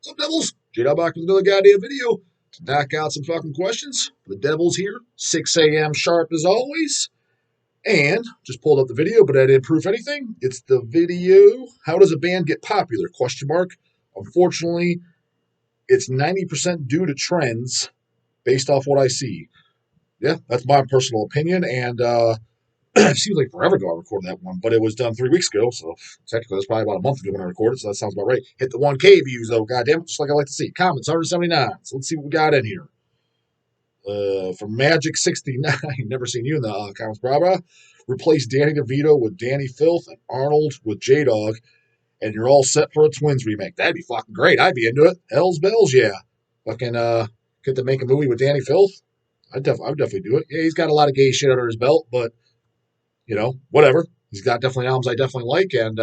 What's up, Devils? J-Dub back with another goddamn video to knock out some fucking questions. The Devils here, 6 a.m. sharp as always. And just pulled up the video, but I didn't proof anything. It's the video, how does a band get popular? Question mark. Unfortunately, it's 90% due to trends based off what I see. Yeah, that's my personal opinion. And it seems like forever ago I recorded that one, but it was done 3 weeks ago, so technically that's probably about a month ago when I recorded, so that sounds about right. Hit the 1K views, though, goddamn, just like I like to see. Comments, 179. So let's see what we got in here. From Magic69, never seen you in the comments, brah. Replace Danny DeVito with Danny Filth and Arnold with J-Dog, and you're all set for a Twins remake. That'd be fucking great. I'd be into it. Hell's bells, yeah. Fucking get to make a movie with Danny Filth. I'd definitely do it. Yeah, he's got a lot of gay shit under his belt, but whatever. He's got definitely albums I definitely like, and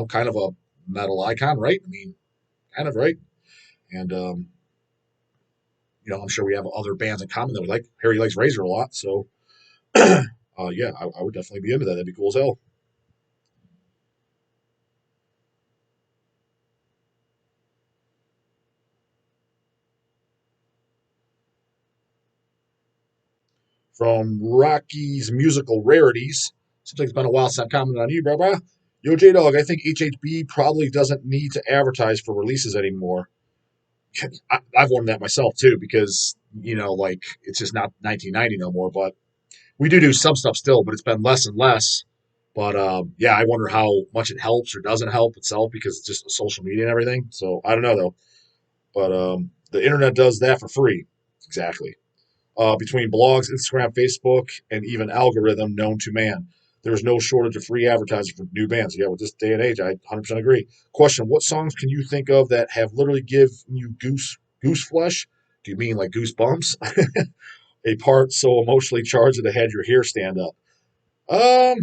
kind of a metal icon, right? I mean, kind of, right? And I'm sure we have other bands in common that we like. Harry likes Razor a lot, so yeah, I would definitely be into that. That'd be cool as hell. From Rocky's Musical Rarities. Seems like it's been a while since I've commented on you, bro. Yo, J-Dog, I think HHB probably doesn't need to advertise for releases anymore. I've wondered that myself, too, because, like, it's just not 1990 no more, but we do some stuff still, but it's been less and less. But, yeah, I wonder how much it helps or doesn't help itself because it's just social media and everything. So, I don't know, though. But the internet does that for free. Exactly. Between blogs, Instagram, Facebook, and even algorithm known to man. There's no shortage of free advertising for new bands. Yeah, with this day and age, I 100% agree. Question: what songs can you think of that have literally given you goose flesh? Do you mean like goosebumps? A part so emotionally charged that it had your hair stand up. I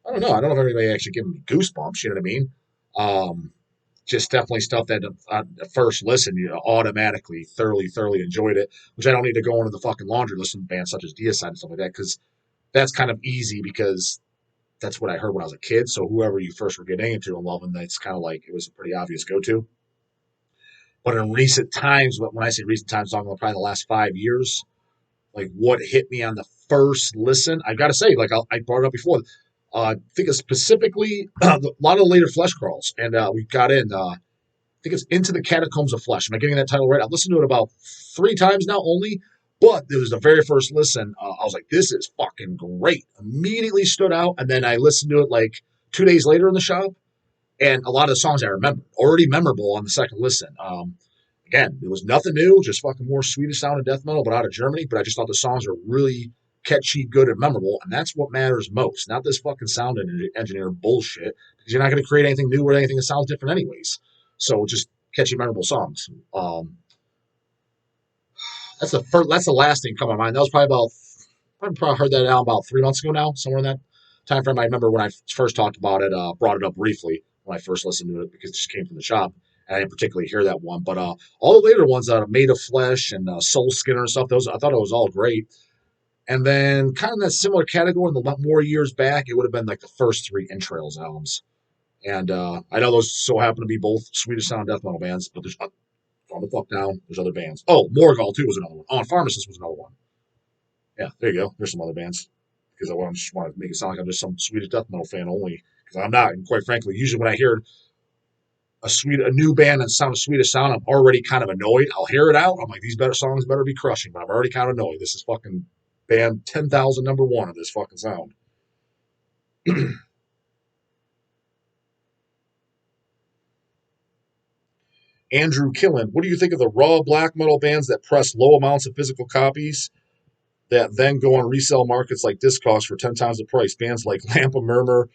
don't know. I don't know if anybody actually giving me goosebumps. You know what I mean? Just definitely stuff that at first listen, automatically thoroughly enjoyed it, which I don't need to go into the fucking laundry list of bands such as Deicide and stuff like that, because that's kind of easy because that's what I heard when I was a kid. So whoever you first were getting into and loving, that's kind of like it was a pretty obvious go-to. But in recent times, when I say recent times, I'm talking about probably the last 5 years, like what hit me on the first listen, I got to say, like I brought it up before. I think it's specifically a lot of the later Flesh Crawls, and we got in. I think it's Into the Catacombs of Flesh. Am I getting that title right? I've listened to it about 3 times now only, but it was the very first listen. I was like, this is fucking great. Immediately stood out, and then I listened to it like 2 days later in the shop, and a lot of the songs I remember, already memorable on the second listen. Again, it was nothing new, just fucking more Swedish sound and death metal, but out of Germany. But I just thought the songs were really catchy, good, and memorable, and that's what matters most. Not this fucking sound engineer bullshit, because you're not going to create anything new or anything that sounds different, anyways. So just catchy, memorable songs. That's the first. That's the last thing come to mind. That was I probably heard that album about 3 months ago now, somewhere in that time frame. I remember when I first talked about it, brought it up briefly when I first listened to it because it just came from the shop. And I didn't particularly hear that one, but all the later ones, Made of Flesh and Soul Skinner and stuff, those I thought it was all great. And then, kind of in that similar category, in the more years back, it would have been like the first 3 Entrails albums. And I know those so happen to be both Swedish sound death metal bands, but there's calm the fuck down. There's other bands. Oh, Morgul too was another one. Oh, and Pharmacist was another one. Yeah, there you go. There's some other bands because just want to make it sound like I'm just some Swedish death metal fan only because I'm not. And quite frankly, usually when I hear a new band and sound of Swedish sound, I'm already kind of annoyed. I'll hear it out. I'm like, these better songs better be crushing, but I'm already kind of annoyed. This is fucking band 10,000 #1 of this fucking sound. Andrew Killen, what do you think of the raw black metal bands that press low amounts of physical copies that then go on resale markets like Discogs for 10 times the price? Bands like Lamp of Murmur,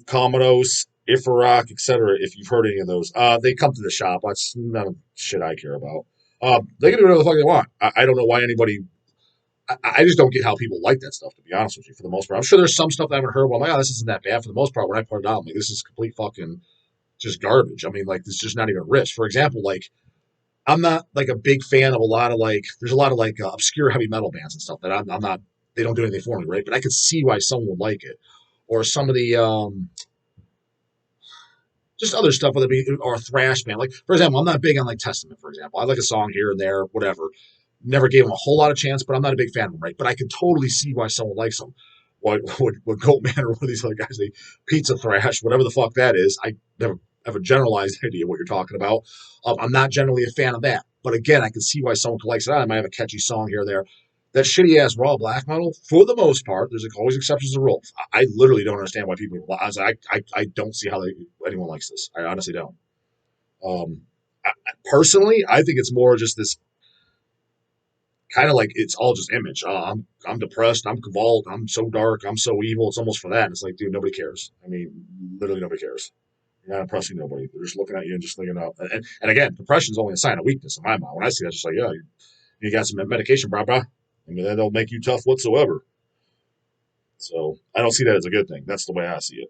Commodus, Ifarak, etc. If you've heard any of those, they come to the shop. That's none of shit I care about. They can do whatever the fuck they want. I don't know why anybody. I just don't get how people like that stuff. To be honest with you, for the most part, I'm sure there's some stuff I haven't heard. Well, I'm like, oh, this isn't that bad. For the most part, when I put it out, I'm like, this is complete fucking just garbage. I mean, like, this is just not even rich. For example, like, I'm not like a big fan of a lot of like, there's a lot of like obscure heavy metal bands and stuff that I'm not. They don't do anything for me, right? But I could see why someone would like it, or some of the just other stuff, whether it be or a thrash band. Like for example, I'm not big on like Testament. For example, I like a song here and there, whatever. Never gave them a whole lot of chance, but I'm not a big fan of them, right? But I can totally see why someone likes them. What Goatman or one of these other guys, they pizza thrash, whatever the fuck that is. I never have a generalized idea what you're talking about. I'm not generally a fan of that, but again, I can see why someone likes it. I might have a catchy song here or there. That shitty ass raw black metal, for the most part, there's always exceptions to the rule. I literally don't understand why people. I don't see how anyone likes this. I honestly don't. Um, Personally, I think it's more just this kind of like it's all just image. I'm depressed. I'm cabal. I'm so dark. I'm so evil. It's almost for that. And it's like, dude, nobody cares. I mean, literally nobody cares. You're not impressing nobody. They're just looking at you and just thinking, oh. And again, depression is only a sign of weakness in my mind. When I see that, it's just like, yeah, you got some medication, brah, brah. I mean, that don't make you tough whatsoever. So I don't see that as a good thing. That's the way I see it.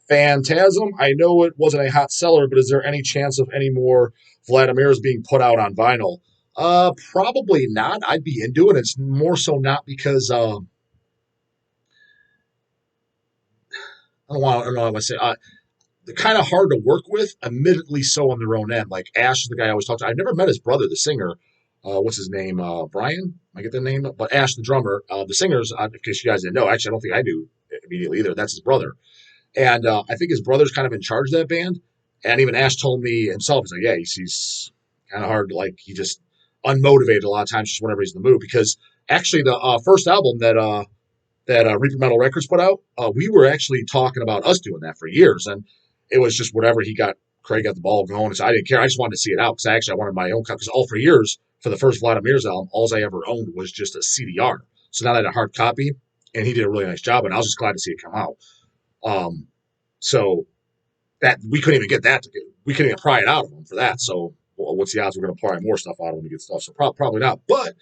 Phantasm, I know it wasn't a hot seller, but is there any chance of any more Vladimirs being put out on vinyl? Probably not. I'd be into it. It's more so not because I don't know how I say. They're kind of hard to work with, admittedly so on their own end. Like Ash is the guy I always talk to. I've never met his brother, the singer. What's his name? Brian? I get the name, but Ash, the drummer, the singer's. In case you guys didn't know, actually, I don't think I knew immediately either. That's his brother. And I think his brother's kind of in charge of that band. And even Ash told me himself, he's like, yeah, he's kind of hard. Like he just unmotivated a lot of times, just whenever he's in the mood. Because actually, the first album that Reaper Metal Records put out, we were actually talking about us doing that for years, and it was just whatever he got. Craig got the ball going, so I didn't care. I just wanted to see it out because I wanted my own cut. Because all for years for the first Vladimir's album, all I ever owned was just a CDR. So now I had a hard copy, and he did a really nice job, and I was just glad to see it come out. Um, so that we couldn't even get that. We couldn't even pry it out of him for that. So what's the odds we're going to pry more stuff out of him to get stuff? So probably not. But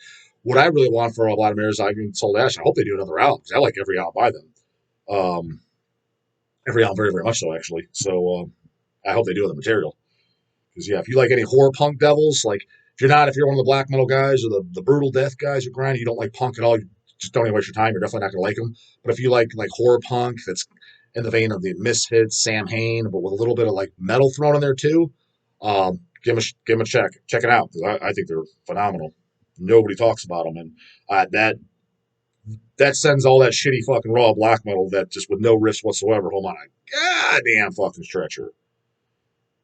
what I really want for Vladimir is I even told Ash, I hope they do another album because I like every album by them. Um, every album very, very much so, actually. So I hope they do other material. Because, yeah, if you like any horror punk devils, like if you're one of the black metal guys or the brutal death guys who grind, you don't like punk at all, you just don't even waste your time. You're definitely not going to like them. But if you like horror punk that's in the vein of the Misfits, Sam Hain, but with a little bit of like metal thrown in there too, give them a check. Check it out. I think they're phenomenal. Nobody talks about them. And that sends all that shitty fucking raw black metal that just with no riffs whatsoever home on a goddamn fucking stretcher.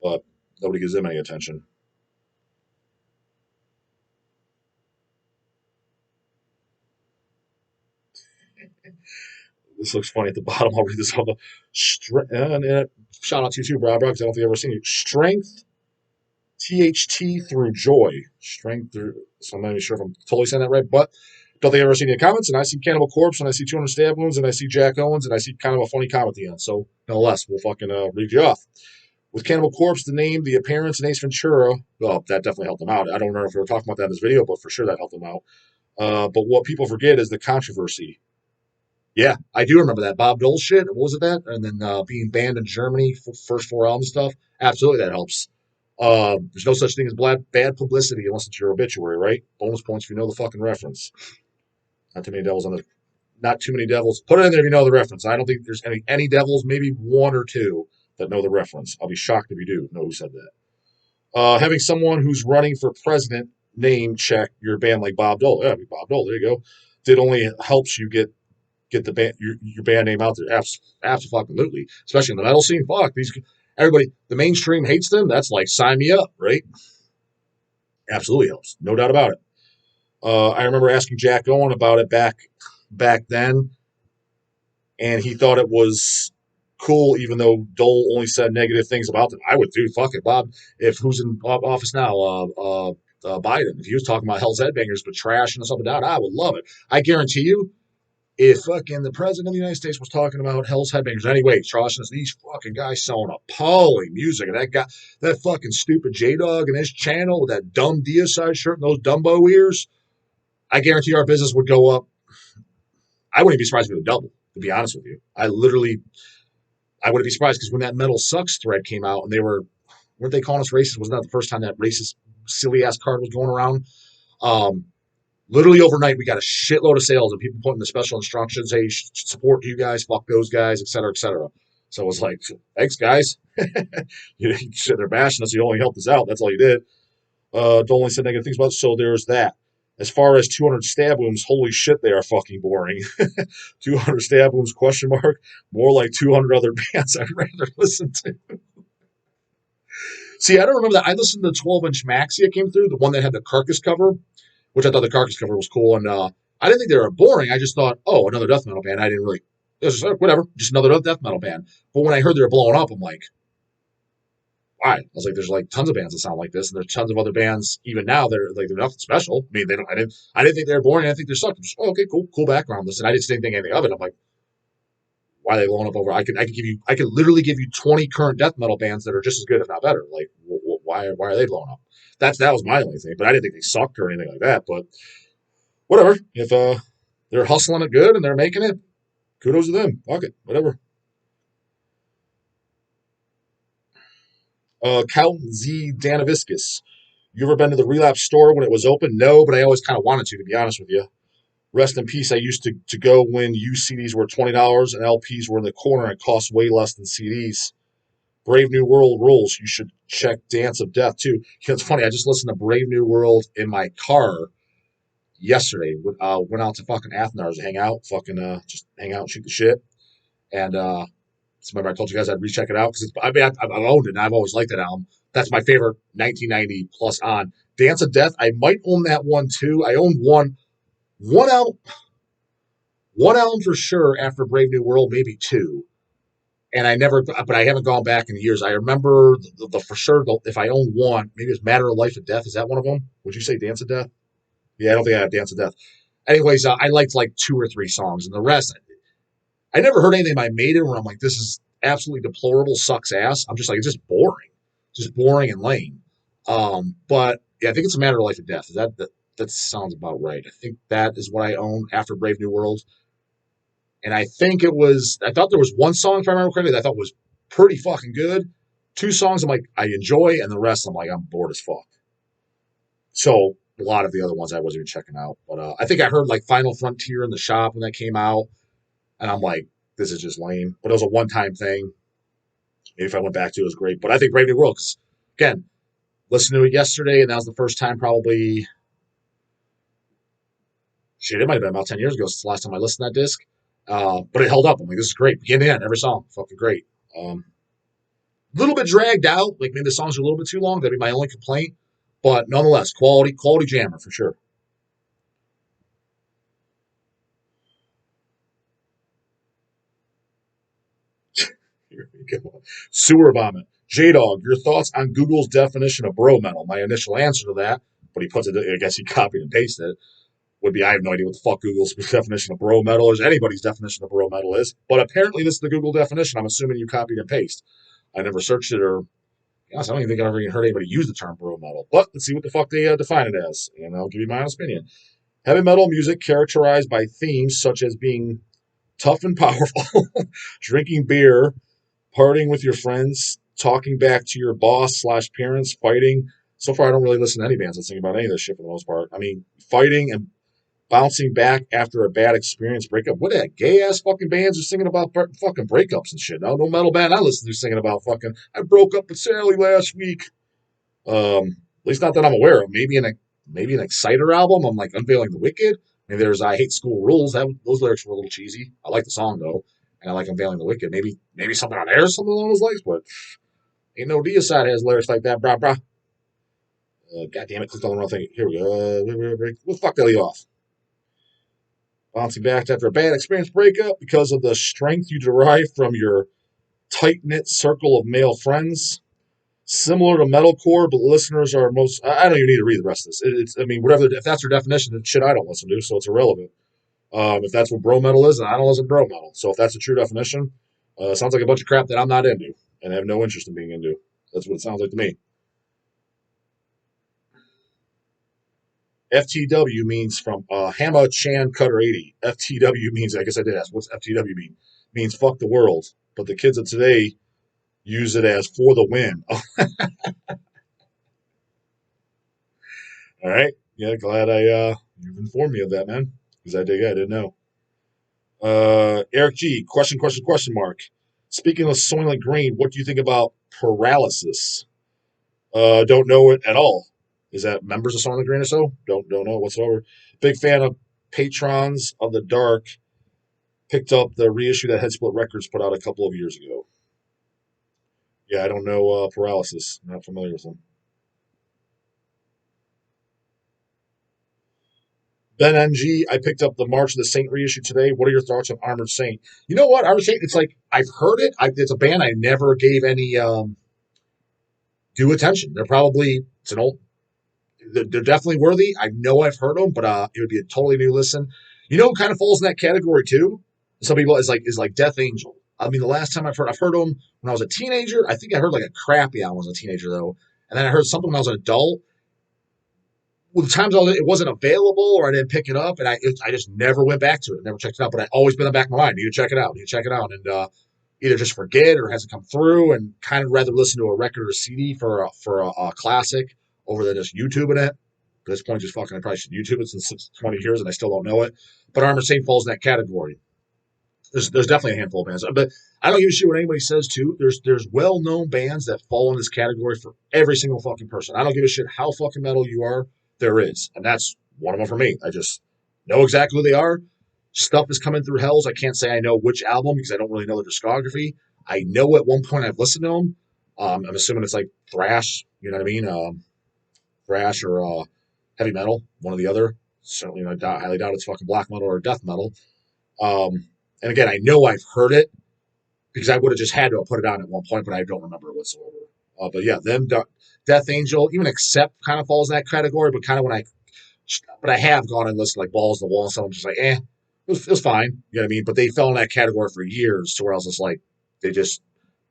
But nobody gives them any attention. This looks funny at the bottom. I'll read this all. Shout out to you too, Brad, because I don't think I've ever seen you. Strength, THT through joy. Strength through. So I'm not even sure if I'm totally saying that right, but don't think I've ever seen any comments. And I see Cannibal Corpse, and I see 200 stab wounds, and I see Jack Owens, and I see kind of a funny comment at the end. So nonetheless, we'll fucking read you off. With Cannibal Corpse, the name, the appearance, and Ace Ventura, well, that definitely helped them out. I don't remember if we were talking about that in this video, but for sure that helped them out. But what people forget is the controversy. Yeah, I do remember that Bob Dole shit. What was it that? And then being banned in Germany for first four album stuff. Absolutely, that helps. There's no such thing as bad publicity unless it's your obituary, right? Bonus points if you know the fucking reference. Not too many devils on the. Not too many devils. Put it in there if you know the reference. I don't think there's any devils. Maybe one or two that know the reference. I'll be shocked if you do know who said that. Having someone who's running for president name check your band like Bob Dole. Yeah, Bob Dole. There you go. It only helps you get the band your band name out there. Absolutely, especially in the metal scene. Fuck these everybody. The mainstream hates them. That's like sign me up, right? Absolutely helps, no doubt about it. I remember asking Jack Owen about it back then, and he thought it was cool, even though Dole only said negative things about them. I would do fuck it, Bob. If who's in office now, Biden. If he was talking about Hell's Headbangers but trash and stuff like that, I would love it. I guarantee you, if fucking the president of the United States was talking about Hell's Headbangers anyway, Charleston, these fucking guys selling appalling music, and that fucking stupid J Dog and his channel with that dumb Deicide shirt and those Dumbo ears, I guarantee our business would go up. I wouldn't be surprised if it would double, to be honest with you. I wouldn't be surprised because when that Metal Sucks thread came out and weren't they calling us racist? Wasn't that the first time that racist silly ass card was going around? Um, Literally overnight, we got a shitload of sales and people putting the special instructions, hey, support you guys, fuck those guys, et cetera, et cetera. So it was like, thanks, guys. You sit there bashing us. You only helped us out. That's all you did. Don't only say negative things about it. So there's that. As far as 200 stab wounds, holy shit, they are fucking boring. 200 stab wounds, question mark. More like 200 other bands I'd rather listen to. See, I don't remember that. I listened to the 12-inch maxi that came through, the one that had the carcass cover, which I thought the carcass cover was cool. And I didn't think they were boring. I just thought, oh, another death metal band. I didn't really, it was just whatever, just another death metal band. But when I heard they were blowing up, I'm like, why? I was like, there's like tons of bands that sound like this, and there's tons of other bands even now that are like they're nothing special. I mean, they don't. I didn't think they were boring. I didn't think they sucked. Just, oh, okay, cool, cool background. Listen, I just didn't think anything of it. I'm like, why are they blowing up over? I could literally give you 20 current death metal bands that are just as good, if not better. Like, why are they blowing up? That was my only thing. But I didn't think they sucked or anything like that. But whatever. If they're hustling it good and they're making it, kudos to them. Fuck it, whatever. Count Z Danaviscus. You ever been to the Relapse store when it was open? No, but I always kind of wanted to be honest with you. Rest in peace. I used to go when used CDs were $20 and LPs were in the corner and cost way less than CDs. Brave New World rules. You should check Dance of Death too. You know, it's funny. I just listened to Brave New World in my car yesterday. Went out to fucking Athens to hang out, just hang out and shoot the shit. And so remember I told you guys I'd recheck it out because I mean I've owned it and I've always liked that album. That's my favorite 1990 plus on. Dance of Death. I might own that one too. I owned one album, one album for sure after Brave New World, maybe two. And but I haven't gone back in years. I remember the for sure, if I own one, maybe it's Matter of Life and Death. Is that one of them? Would you say Dance of Death? Yeah, I don't think I have Dance of Death. Anyways, I liked like two or three songs, and the rest, I never heard anything by Maiden where I'm like, this is absolutely deplorable, sucks ass. I'm just like, it's just boring and lame. But yeah, I think it's a Matter of Life and Death. That sounds about right. I think that is what I own after Brave New World. And I thought there was one song, if I remember correctly, that I thought was pretty fucking good. Two songs I'm like, I enjoy, and the rest I'm like, I'm bored as fuck. So a lot of the other ones I wasn't even checking out. But I think I heard like Final Frontier in the shop when that came out, and I'm like, this is just lame. But it was a one time thing. Maybe if I went back to it, it was great. But I think Brave New World, because again, listened to it yesterday, and that was the first time probably, shit, it might have been about 10 years ago since the last time I listened to that disc. But it held up. I'm like, this is great. Beginning to end, every song, fucking great. A little bit dragged out. Like maybe the songs are a little bit too long. That'd be my only complaint. But nonetheless, quality jammer for sure. Here we go. Sewer vomit. J Dog, your thoughts on Google's definition of bro metal? My initial answer to that, but he puts it, I guess he copied and pasted it, would be I have no idea what the fuck Google's definition of bro metal is, anybody's definition of bro metal is. But apparently this is the Google definition. I'm assuming you copied and pasted. I never searched it or yes, I don't even think I've ever even heard anybody use the term bro metal. But let's see what the fuck they define it as, and I'll give you my honest opinion. Heavy metal music characterized by themes such as being tough and powerful, drinking beer, partying with your friends, talking back to your boss slash parents, fighting. So far, I don't really listen to any bands that sing about any of this shit for the most part. I mean, fighting and bouncing back after a bad experience, breakup. What that gay ass fucking bands are singing about fucking breakups and shit. No metal band I listen to singing about fucking I broke up with Sally last week. At least not that I'm aware of. Maybe an Exciter album. I'm like Unveiling the Wicked. And there's I Hate School Rules. Those lyrics were a little cheesy. I like the song though, and I like Unveiling the Wicked. Maybe something on there is something along those lines, but ain't no Deicide has lyrics like that, brah brah. God damn it, clicked on the wrong thing. Here we go. We'll fuck that leave off. Bouncing back after a bad experience breakup because of the strength you derive from your tight knit circle of male friends. Similar to metalcore, but listeners are most. I don't even need to read the rest of this. It's, I mean, whatever. If that's your definition, it's shit I don't listen to, so it's irrelevant. If that's what bro metal is, then I don't listen to bro metal. So if that's a true definition, sounds like a bunch of crap that I'm not into and have no interest in being into. That's what it sounds like to me. FTW means from Hama Chan Cutter 80. FTW means, I guess I did ask, what's FTW mean? Means fuck the world. But the kids of today use it as for the win. All right. Yeah, glad I You've informed me of that, man. Because I didn't know. Eric G. Question mark. Speaking of Soylent Green, what do you think about paralysis? Don't know it at all. Is that members of Soylent Green or so? Don't know whatsoever. Big fan of Patrons of the Dark. Picked up the reissue that Headsplit Records put out a couple of years ago. Yeah, I don't know paralysis. Not familiar with them. Ben NG, I picked up the March of the Saint reissue today. What are your thoughts on Armored Saint? You know what? Armored Saint, it's like I've heard it. It's a band I never gave any due attention. They're probably it's an old. They're definitely worthy. I know I've heard them, but it would be a totally new listen. You know, who kind of falls in that category too. Some people is like Death Angel. I mean, the last time I've heard them when I was a teenager. I think I heard like a crappy album when I was a teenager though, and then I heard something when I was an adult. Well, the times it wasn't available or I didn't pick it up, and I just never went back to it. Never checked it out, but I always been in the back of my mind. Need to check it out. Need to check it out, and either just forget or hasn't come through, and kind of rather listen to a record or CD for a classic over than just YouTubing it. At this point, just fucking I probably should YouTube it since 20 years and I still don't know it. But Armored Saint falls in that category. There's definitely a handful of bands, but I don't give a shit what anybody says too. There's well known bands that fall in this category for every single fucking person. I don't give a shit how fucking metal you are. There is, and that's one of them for me. I just know exactly who they are. Stuff is coming through Hells. I can't say I know which album because I don't really know their discography. I know at one point I've listened to them. I'm assuming it's like thrash. You know what I mean? Thrash or heavy metal, one or the other. Certainly, I highly doubt it's fucking black metal or death metal. And again, I know I've heard it because I would have just had to have put it on at one point, but I don't remember it whatsoever. But yeah, them Death Angel, even Accept kind of falls in that category, but kind of but I have gone and listened like Balls to the Wall and stuff. I'm just like, it was fine. You know what I mean? But they fell in that category for years to where I was just like, they just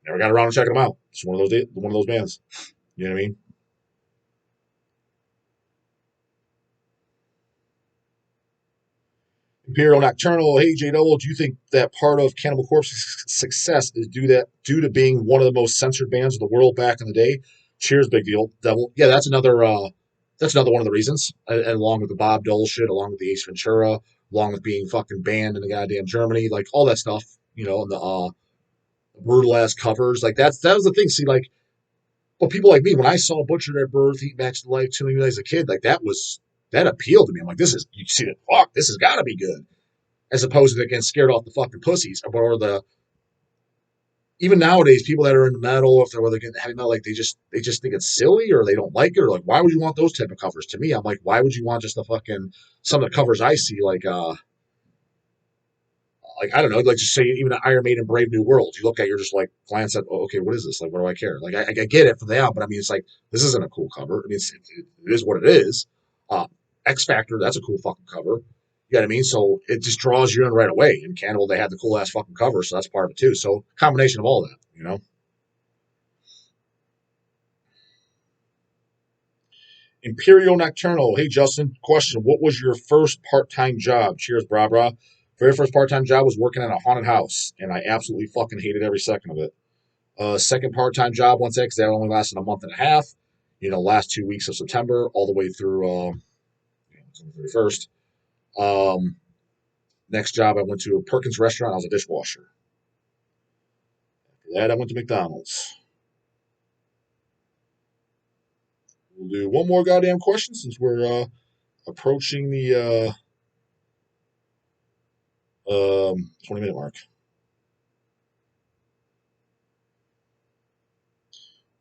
never got around to checking them out. It's one of those bands. You know what I mean? Imperial Nocturnal, hey J Double, do you think that part of Cannibal Corpse's success is due to being one of the most censored bands in the world back in the day? Cheers, big deal, Devil. Yeah, that's another one of the reasons. And along with the Bob Dole shit, along with the Ace Ventura, along with being fucking banned in the goddamn Germany, like all that stuff, and the brutal ass covers, like that was the thing. See, like, but people like me, when I saw Butchered at Birth, Eat Match to Life, Killing You as a kid, like that appealed to me. I'm like, this is you see it, fuck, this has got to be good as opposed to getting scared off the fucking pussies or the even nowadays people that are in metal if they're whether they're getting heavy metal like they just think it's silly or they don't like it or like why would you want those type of covers to me I'm like why would you want just the fucking some of the covers I see like I don't know like just say even an Iron Maiden Brave New World you look at you're just like glance at oh, okay what is this like what do I care like I get it for the album but I mean it's like this isn't a cool cover I mean it is what it is X Factor that's a cool fucking cover you know what I mean? So it just draws you in right away. In Cannibal, they had the cool ass fucking cover, so that's part of it too. So combination of all that. Imperial Nocturnal. Hey Justin, question: what was your first part-time job? Cheers, brah brah. Very first part-time job was working at a haunted house, and I absolutely fucking hated every second of it. Second part-time job once because that only lasted a month and a half. Last 2 weeks of September, all the way through the first. Next job, I went to a Perkins restaurant. I was a dishwasher. After that, I went to McDonald's. We'll do one more goddamn question since we're approaching the 20-minute mark.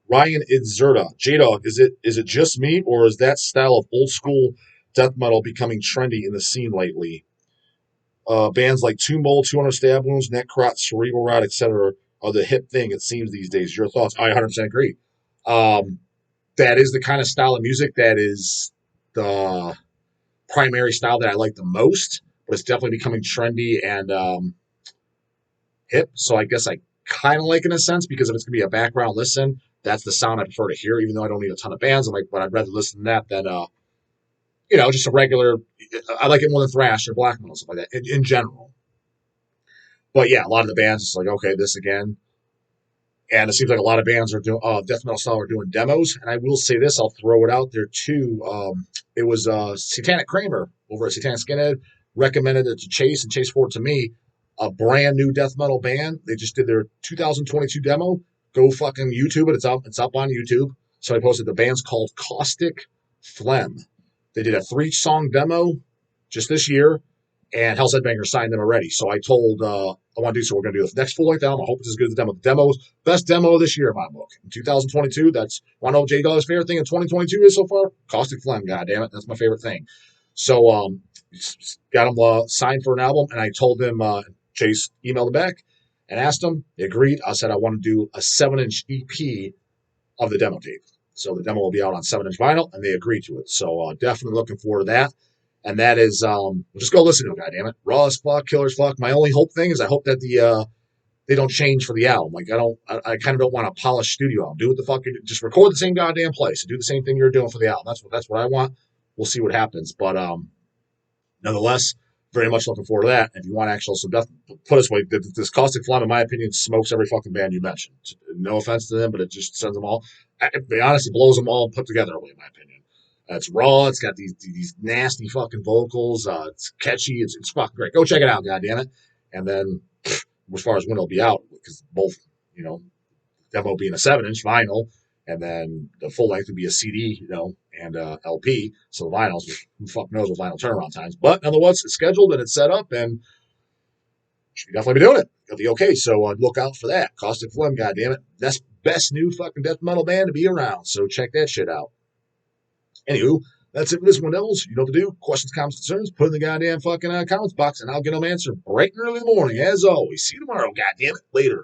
Ryan Idzerta, J-Dog, is it just me or is that style of old school death metal becoming trendy in the scene lately? Bands like Tomb Bowl, 200 Stab Wounds, Necrot, Cerebral Rot, etc. are the hip thing it seems these days. Your thoughts? I 100% agree. That is the kind of style of music that is the primary style that I like the most, but it's definitely becoming trendy and hip. So I guess I kind of like it in a sense because if it's gonna be a background listen, that's the sound I prefer to hear. Even though I don't need a ton of bands, I'm like, but I'd rather listen to that than just a regular. I like it more than thrash or black metal stuff like that in general. But yeah, a lot of the bands, it's like okay, this again. And it seems like a lot of bands are doing death metal style are doing demos. And I will say this, I'll throw it out there too. It was Satanic Kramer over at Satanic Skinhead recommended it to Chase, and Chase forwarded to me a brand new death metal band. They just did their 2022 demo. Go fucking YouTube it. It's up. It's up on YouTube. So I posted the band's called Caustic Phlegm. They did a 3-song demo just this year, and Hell's Headbanger signed them already. So I told I want to do so. We're going to do the next full length album. I hope it's as good as the demo. The demo's best demo this year in my book. In 2022, that's one of Jay Dollar's favorite thing in 2022 is so far. Caustic Phlegm, God damn it, that's my favorite thing. So got him signed for an album, and I told him Chase emailed him back and asked him. They agreed. I said I want to do a 7-inch EP of the demo tape. So the demo will be out on 7-inch vinyl, and they agreed to it. So definitely looking forward to that. And that is, just go listen to it, goddammit. Raw as fuck, killer as fuck. My only hope thing is I hope that they don't change for the album. Like I kind of don't want a polished studio album. Do what the fuck, just record the same goddamn place and do the same thing you're doing for the album. That's what I want. We'll see what happens. But nonetheless, very much looking forward to that. If you want actual some death, put this way, this Caustic Phlegm, in my opinion, smokes every fucking band you mentioned. No offense to them, but it just sends them all. To be honest, it blows them all put together away, in my opinion. It's raw. It's got these nasty fucking vocals. It's catchy. It's fucking great. Go check it out, goddammit. And then, as far as when it'll be out, because both, demo being a 7-inch vinyl, and then the full length would be a CD, and LP. So the vinyls, who fuck knows with vinyl turnaround times. But nonetheless, it's scheduled and it's set up, and should definitely be doing it. It'll be okay. So look out for that. Caustic Phlegm, goddammit. That's best new fucking death metal band to be around. So check that shit out. Anywho, that's it for this one, Devils. You know what to do. Questions, comments, concerns, put in the goddamn fucking comments box, and I'll get them answered bright and early in the morning, as always. See you tomorrow, goddammit. Later.